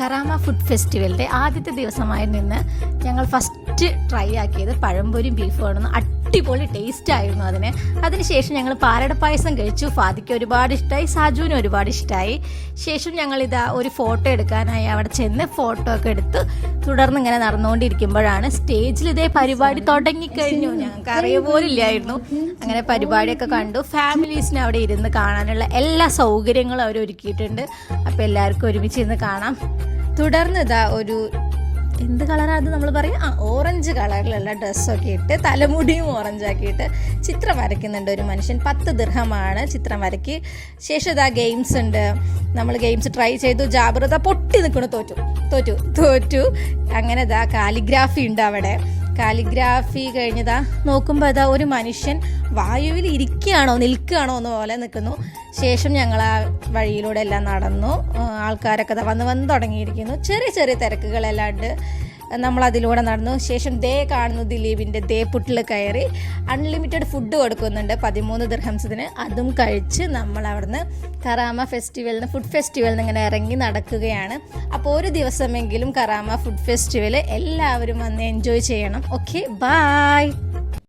കറാമ food ഫെസ്റ്റിവലിൻ്റെ ആദ്യത്തെ ദിവസമായി നിന്ന് ഞങ്ങൾ ഫസ്റ്റ് ട്രൈ ആക്കിയത് പഴംപൊരിയും ബീഫുമായിരുന്നു. അടിപൊളി ടേസ്റ്റ് ആയിരുന്നു അതിനുശേഷം ഞങ്ങൾ പാലട പായസം കഴിച്ചു. ഫാദിക്ക് ഒരുപാട് ഇഷ്ടമായി, സാജുവിന് ഒരുപാട് ഇഷ്ടമായി. ശേഷം ഞങ്ങളിതാ ഒരു ഫോട്ടോ എടുക്കാനായി അവിടെ ചെന്ന് ഫോട്ടോ ഒക്കെ എടുത്ത് തുടർന്ന് ഇങ്ങനെ നടന്നുകൊണ്ടിരിക്കുമ്പോഴാണ് സ്റ്റേജിൽ ഇതേ പരിപാടി തുടങ്ങിക്കഴിഞ്ഞു. ഞങ്ങൾക്ക് അറിയ പോലില്ലായിരുന്നു. അങ്ങനെ പരിപാടിയൊക്കെ കണ്ടു. ഫാമിലീസിന് അവിടെ ഇരുന്ന് കാണാനുള്ള എല്ലാ സൗകര്യങ്ങളും അവർ ഒരുക്കിയിട്ടുണ്ട്. അപ്പോൾ എല്ലാവർക്കും ഒരുമിച്ച് ഇരുന്ന് കാണാം. തുടർന്ന് ഇതാ ഒരു എന്ത് കളറാണ് അത് നമ്മൾ പറയും, ഓറഞ്ച് കളറിലുള്ള ഡ്രസ്സൊക്കെ ഇട്ട് തലമുടിയും ഓറഞ്ചാക്കിയിട്ട് ചിത്രം വരയ്ക്കുന്നുണ്ട് ഒരു മനുഷ്യൻ. 10 ദിർഹമാണ് ചിത്രം വരയ്ക്ക്. ശേഷം ഇതാ ഗെയിംസ് ഉണ്ട്. നമ്മൾ ഗെയിംസ് ട്രൈ ചെയ്തു. ജാബിർ ഇതാ പൊട്ടി നിൽക്കണു, തോറ്റു. അങ്ങനെ ഇതാ കാലിഗ്രാഫി ഉണ്ട് അവിടെ. കാലിഗ്രാഫി കഴിഞ്ഞതാ നോക്കുമ്പോൾ ഇതാ ഒരു മനുഷ്യൻ വായുവിൽ ഇരിക്കുകയാണോ നിൽക്കുകയാണോ എന്ന് പോലെ നിൽക്കുന്നു. ശേഷം ഞങ്ങൾ ആ വഴിയിലൂടെ എല്ലാം നടന്നു. ആൾക്കാരൊക്കെ വന്ന് തുടങ്ങിയിരിക്കുന്നു. ചെറിയ തിരക്കുകളെല്ലാം ഉണ്ട്. നമ്മളതിലൂടെ നടന്നു. ശേഷം കാണുന്നു ദിലീപിൻ്റെ പുട്ടിൽ കയറി അൺലിമിറ്റഡ് ഫുഡ് കൊടുക്കുന്നുണ്ട് 13 ദിർഹംസിന്. അതും കഴിച്ച് നമ്മൾ അവിടുന്ന് കറാമ ഫുഡ് ഫെസ്റ്റിവലിന് ഇങ്ങനെ ഇറങ്ങി നടക്കുകയാണ്. അപ്പോൾ ഒരു ദിവസമെങ്കിലും കറാമ ഫുഡ് ഫെസ്റ്റിവൽ എല്ലാവരും വന്ന് എൻജോയ് ചെയ്യണം. Okay, by.